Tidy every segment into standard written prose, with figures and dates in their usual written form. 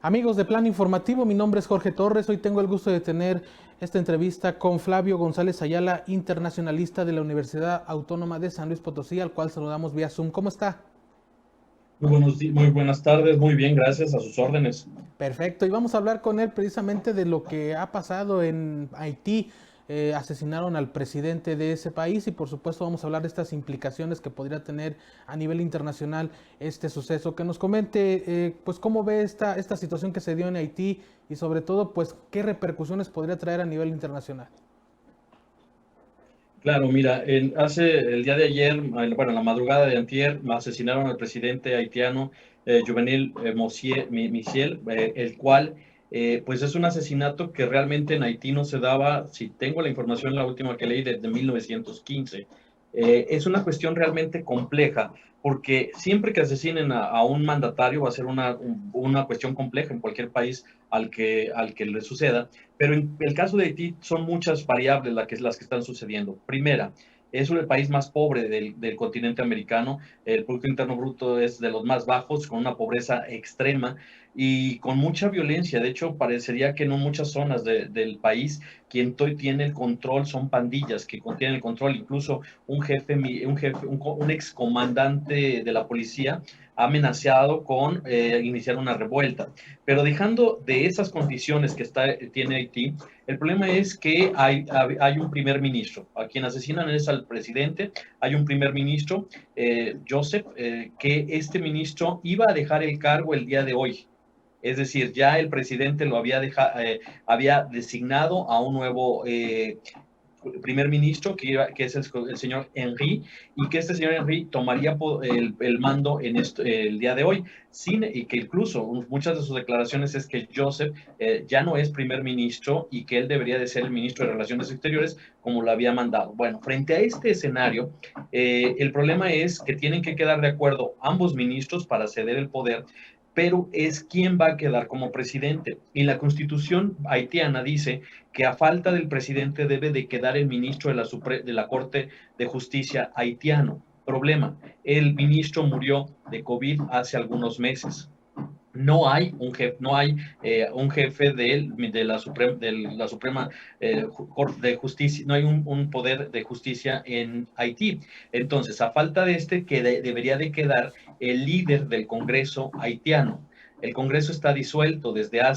Amigos de Plan Informativo, mi nombre es Jorge Torres. Hoy tengo el gusto de tener esta entrevista con Flavio González Ayala, internacionalista de la Universidad Autónoma de San Luis Potosí, al cual saludamos vía Zoom. ¿Cómo está? Muy buenas tardes, muy bien, gracias, a sus órdenes. Perfecto, y vamos a hablar con él precisamente de lo que ha pasado en Haití. Asesinaron al presidente de ese país y por supuesto vamos a hablar de estas implicaciones que podría tener a nivel internacional este suceso. Que nos comente pues cómo ve esta situación que se dio en Haití y sobre todo pues qué repercusiones podría traer a nivel internacional. Claro, mira, el día de ayer, bueno, la madrugada de antier, asesinaron al presidente haitiano Juvenil Michel, el cual, pues es un asesinato que realmente en Haití no se daba, si tengo la información, la última que leí, desde 1915. Es una cuestión realmente compleja, porque siempre que asesinen a un mandatario va a ser una cuestión compleja en cualquier país al que le suceda. Pero en el caso de Haití son muchas variables las que están sucediendo. Primera, es el país más pobre del continente americano. El Producto Interno Bruto es de los más bajos, con una pobreza extrema y con mucha violencia. De hecho, parecería que en muchas zonas del país quien tiene el control son pandillas que tienen el control. Incluso un excomandante de la policía ha amenazado con iniciar una revuelta. Pero dejando de esas condiciones tiene Haití, el problema es que hay un primer ministro. A quien asesinan es al presidente. Hay un primer ministro, Joseph, que este ministro iba a dejar el cargo el día de hoy. Es decir, ya el presidente había designado a un nuevo primer ministro, que es el señor Henry, y que este señor Henry tomaría el mando el día de hoy, y que incluso muchas de sus declaraciones es que Joseph ya no es primer ministro y que él debería de ser el ministro de Relaciones Exteriores como lo había mandado. Bueno, frente a este escenario, el problema es que tienen que quedar de acuerdo ambos ministros para ceder el poder, pero es quién va a quedar como presidente. Y la constitución haitiana dice que a falta del presidente debe de quedar el ministro de la Corte de Justicia haitiano. Problema, el ministro murió de COVID hace algunos meses. No hay un jefe de la Suprema Corte de Justicia, no hay un poder de justicia en Haití. Entonces, a falta de debería de quedar el líder del Congreso haitiano. El Congreso está disuelto desde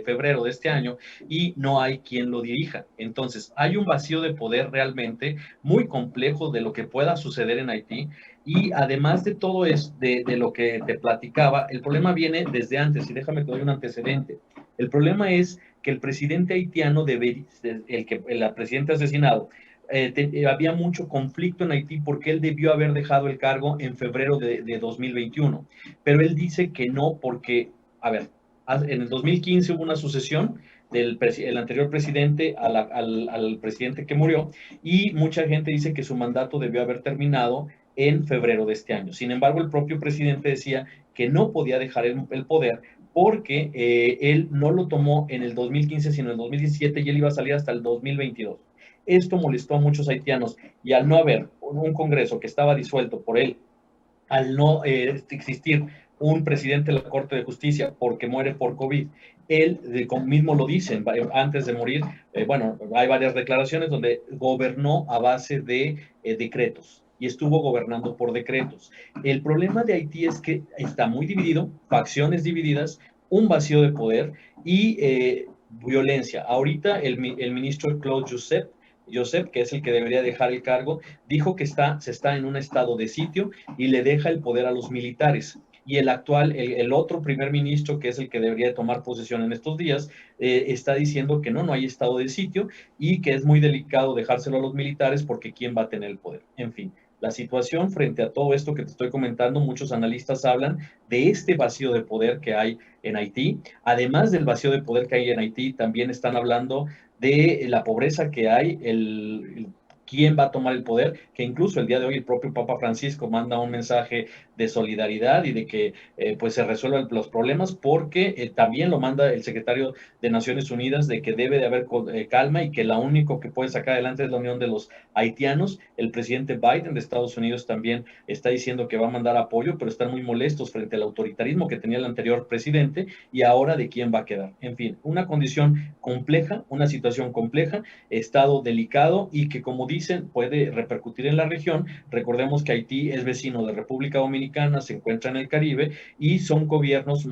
febrero de este año y no hay quien lo dirija. Entonces, hay un vacío de poder realmente muy complejo de lo que pueda suceder en Haití. Y además de todo eso, de lo que te platicaba, el problema viene desde antes, y déjame que doy un antecedente. El problema es que el presidente haitiano, el presidente asesinado, había mucho conflicto en Haití porque él debió haber dejado el cargo en febrero de 2021. Pero él dice que no porque, a ver, en el 2015 hubo una sucesión el anterior presidente al presidente que murió, y mucha gente dice que su mandato debió haber terminado en febrero de este año. Sin embargo, el propio presidente decía que no podía dejar el poder porque él no lo tomó en el 2015, sino en el 2017, y él iba a salir hasta el 2022. Esto molestó a muchos haitianos, y al no haber un Congreso que estaba disuelto por él, al no existir un presidente de la Corte de Justicia porque muere por COVID, él mismo lo dice antes de morir. Bueno, hay varias declaraciones donde gobernó a base de decretos y estuvo gobernando por decretos. El problema de Haití es que está muy dividido, facciones divididas, un vacío de poder y violencia. Ahorita el ministro Claude Joseph, que es el que debería dejar el cargo, dijo que se está en un estado de sitio y le deja el poder a los militares. Y el otro primer ministro, que es el que debería tomar posesión en estos días, está diciendo que no hay estado de sitio y que es muy delicado dejárselo a los militares porque ¿quién va a tener el poder? En fin, la situación frente a todo esto que te estoy comentando, muchos analistas hablan de este vacío de poder que hay en Haití. Además del vacío de poder que hay en Haití, también están hablando de la pobreza que hay, quién va a tomar el poder, que incluso el día de hoy el propio Papa Francisco manda un mensaje de solidaridad y de que pues se resuelvan los problemas, porque también lo manda el secretario de Naciones Unidas de que debe de haber calma y que la único que puede sacar adelante es la unión de los haitianos. El presidente Biden de Estados Unidos también está diciendo que va a mandar apoyo, pero están muy molestos frente al autoritarismo que tenía el anterior presidente y ahora de quién va a quedar. En fin, una condición compleja, una situación compleja, estado delicado y que, como dicen, puede repercutir en la región. Recordemos que Haití es vecino de República Dominicana, se encuentra en el Caribe y son gobiernos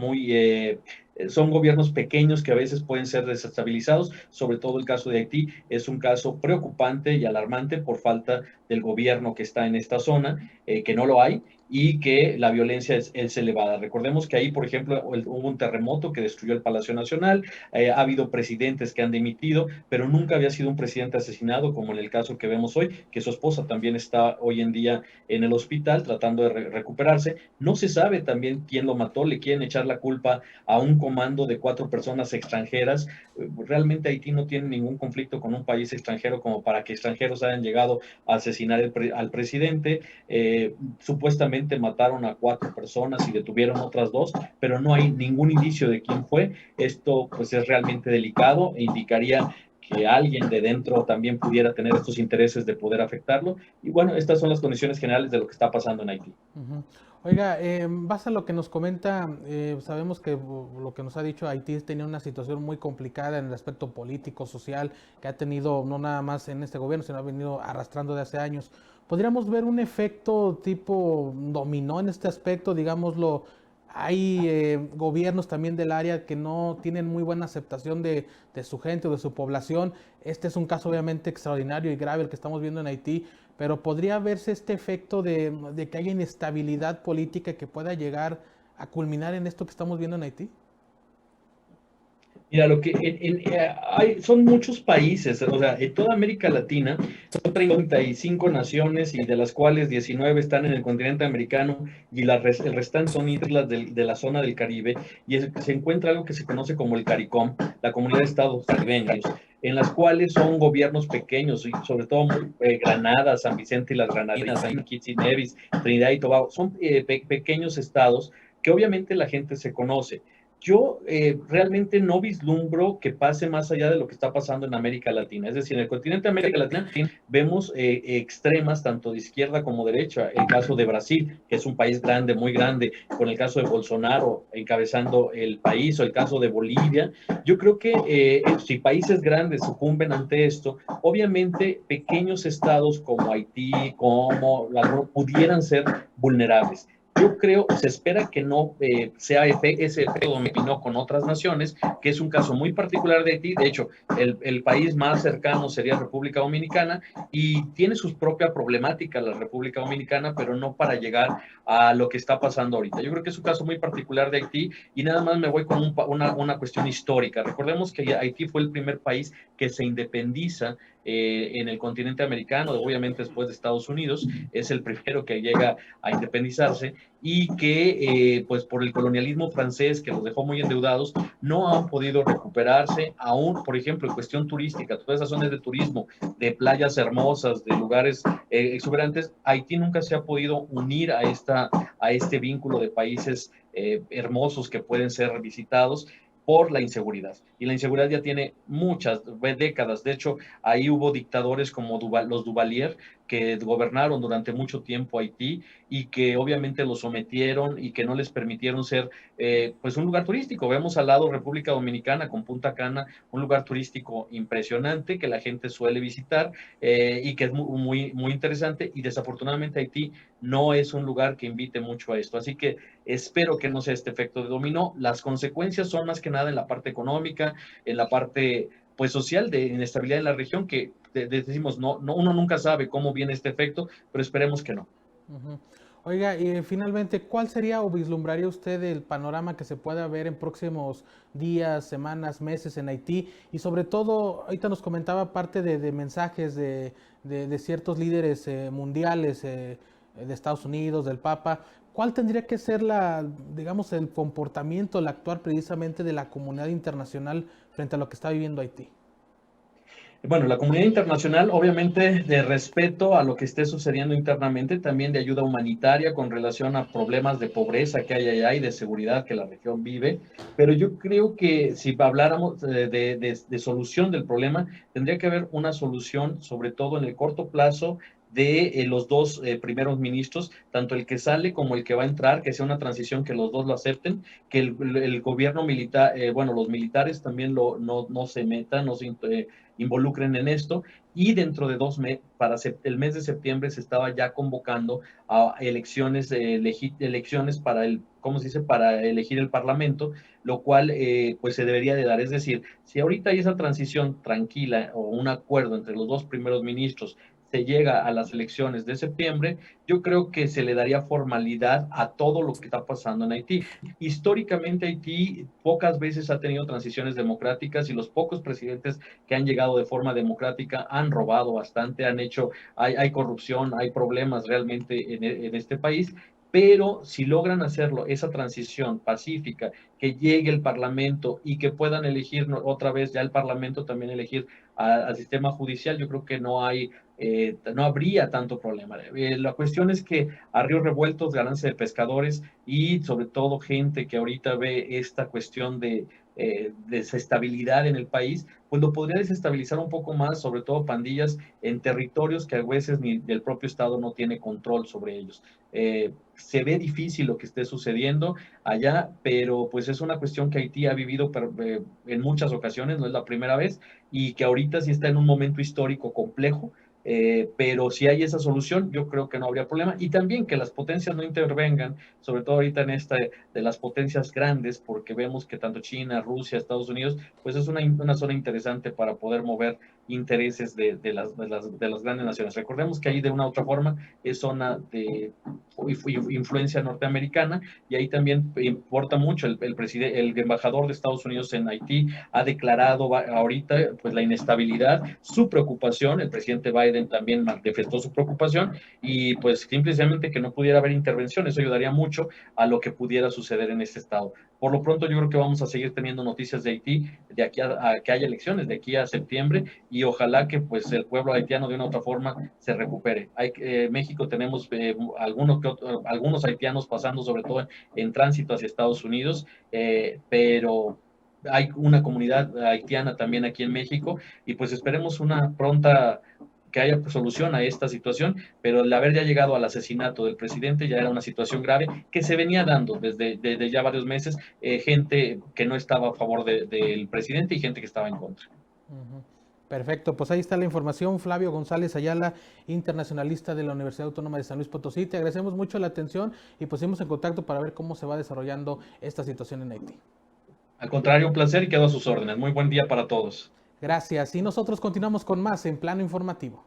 pequeños que a veces pueden ser desestabilizados, sobre todo el caso de Haití es un caso preocupante y alarmante por falta del gobierno que está en esta zona, que no lo hay, y que la violencia es elevada. Recordemos que ahí, por ejemplo, hubo un terremoto que destruyó el Palacio Nacional, ha habido presidentes que han dimitido, pero nunca había sido un presidente asesinado, como en el caso que vemos hoy, que su esposa también está hoy en día en el hospital tratando de recuperarse. No se sabe también quién lo mató, le quieren echar la culpa a un comando de 4 personas extranjeras. Realmente Haití no tiene ningún conflicto con un país extranjero como para que extranjeros hayan llegado a asesinar al presidente. Supuestamente mataron a 4 personas y detuvieron otras 2, pero no hay ningún indicio de quién fue. Esto pues es realmente delicado e indicaría que alguien de dentro también pudiera tener estos intereses de poder afectarlo. Y bueno, estas son las condiciones generales de lo que está pasando en Haití. Oiga, en base a lo que nos comenta, sabemos que lo que nos ha dicho Haití tenía una situación muy complicada en el aspecto político, social, que ha tenido no nada más en este gobierno, sino ha venido arrastrando de hace años. ¿Podríamos ver un efecto tipo dominó en este aspecto, digámoslo? Hay gobiernos también del área que no tienen muy buena aceptación de su gente o de su población. Este es un caso obviamente extraordinario y grave el que estamos viendo en Haití, pero podría verse este efecto de que haya inestabilidad política que pueda llegar a culminar en esto que estamos viendo en Haití. Mira, son muchos países, o sea, en toda América Latina son 35 naciones y de las cuales 19 están en el continente americano y el restante son islas de la zona del Caribe y se encuentra algo que se conoce como el CARICOM, la Comunidad de Estados Caribeños, en las cuales son gobiernos pequeños y sobre todo Granada, San Vicente y las Granadinas, Saint Kitts y Nevis, Trinidad y Tobago, son pequeños estados que obviamente la gente se conoce. Yo realmente no vislumbro que pase más allá de lo que está pasando en América Latina. Es decir, en el continente de América Latina vemos extremas tanto de izquierda como derecha. El caso de Brasil, que es un país grande, muy grande, con el caso de Bolsonaro encabezando el país, o el caso de Bolivia. Yo creo que si países grandes sucumben ante esto, obviamente pequeños estados como Haití, como pudieran ser vulnerables. Yo creo, se espera que no sea ese efecto dominó con otras naciones, que es un caso muy particular de Haití. De hecho, el país más cercano sería República Dominicana y tiene su propia problemática la República Dominicana, pero no para llegar a lo que está pasando ahorita. Yo creo que es un caso muy particular de Haití y nada más me voy con una cuestión histórica. Recordemos que Haití fue el primer país que se independiza en el continente americano, obviamente después de Estados Unidos, es el primero que llega a independizarse y que pues por el colonialismo francés que los dejó muy endeudados no han podido recuperarse aún, por ejemplo, en cuestión turística, todas esas zonas de turismo, de playas hermosas, de lugares exuberantes, Haití nunca se ha podido unir a este vínculo de países hermosos que pueden ser visitados por la inseguridad. Y la inseguridad ya tiene muchas décadas. De hecho, ahí hubo dictadores como los Duvalier, que gobernaron durante mucho tiempo Haití y que obviamente lo sometieron y que no les permitieron ser pues un lugar turístico. Vemos al lado República Dominicana con Punta Cana, un lugar turístico impresionante que la gente suele visitar y que es muy interesante, y desafortunadamente Haití no es un lugar que invite mucho a esto. Así que espero que no sea este efecto de dominó. Las consecuencias son más que nada en la parte económica, en la parte pues social de inestabilidad en la región, que decimos, uno nunca sabe cómo viene este efecto, pero esperemos que no. Uh-huh. Oiga, y finalmente, ¿cuál sería o vislumbraría usted el panorama que se pueda ver en próximos días, semanas, meses en Haití? Y sobre todo, ahorita nos comentaba parte de mensajes de ciertos líderes mundiales de Estados Unidos, del Papa. ¿Cuál tendría que ser digamos, el comportamiento, el actuar precisamente de la comunidad internacional frente a lo que está viviendo Haití? Bueno, la comunidad internacional, obviamente, de respeto a lo que esté sucediendo internamente, también de ayuda humanitaria con relación a problemas de pobreza que hay allá y de seguridad que la región vive. Pero yo creo que si habláramos de solución del problema, tendría que haber una solución, sobre todo en el corto plazo, de los dos primeros ministros, tanto el que sale como el que va a entrar, que sea una transición que los dos lo acepten, que el gobierno militar, bueno, los militares también no se metan, no se involucren en esto, y dentro de 2 meses, para el mes de septiembre se estaba ya convocando a elecciones, elecciones para ¿cómo se dice?, para elegir el parlamento, lo cual pues se debería de dar. Es decir, si ahorita hay esa transición tranquila o un acuerdo entre los dos primeros ministros, se llega a las elecciones de septiembre, yo creo que se le daría formalidad a todo lo que está pasando en Haití. Históricamente Haití pocas veces ha tenido transiciones democráticas y los pocos presidentes que han llegado de forma democrática han robado bastante, hay corrupción, hay problemas realmente en este país, pero si logran hacerlo, esa transición pacífica, que llegue el Parlamento y que puedan elegir otra vez ya el Parlamento también elegir al sistema judicial, yo creo que no habría tanto problema. La cuestión es que a ríos revueltos, ganancia de pescadores y sobre todo gente que ahorita ve esta cuestión de desestabilidad en el país, pues lo podría desestabilizar un poco más, sobre todo pandillas en territorios que a veces ni el propio Estado no tiene control sobre ellos. Se ve difícil lo que esté sucediendo allá, pero pues es una cuestión que Haití ha vivido en muchas ocasiones, no es la primera vez, y que ahorita sí está en un momento histórico complejo, pero si hay esa solución, yo creo que no habría problema. Y también que las potencias no intervengan, sobre todo ahorita en esta de las potencias grandes, porque vemos que tanto China, Rusia, Estados Unidos, pues es una zona interesante para poder mover intereses de las grandes naciones. Recordemos que ahí de una u otra forma es zona de influencia norteamericana y ahí también importa mucho el embajador de Estados Unidos en Haití ha declarado ahorita pues la inestabilidad, su preocupación, el presidente Biden también manifestó su preocupación y pues simplemente que no pudiera haber intervención, eso ayudaría mucho a lo que pudiera suceder en este estado. Por lo pronto yo creo que vamos a seguir teniendo noticias de Haití de aquí a que haya elecciones, de aquí a septiembre y ojalá que pues el pueblo haitiano de una u otra forma se recupere. México tenemos algunos haitianos pasando sobre todo en tránsito hacia Estados Unidos, pero hay una comunidad haitiana también aquí en México y pues esperemos una pronta que haya solución a esta situación, pero el haber ya llegado al asesinato del presidente ya era una situación grave que se venía dando desde ya varios meses, gente que no estaba a favor del presidente y gente que estaba en contra. Perfecto, pues ahí está la información. Flavio González Ayala, internacionalista de la Universidad Autónoma de San Luis Potosí. Te agradecemos mucho la atención y pues seguimos en contacto para ver cómo se va desarrollando esta situación en Haití. Al contrario, un placer y quedo a sus órdenes. Muy buen día para todos. Gracias. Y nosotros continuamos con más en Plano Informativo.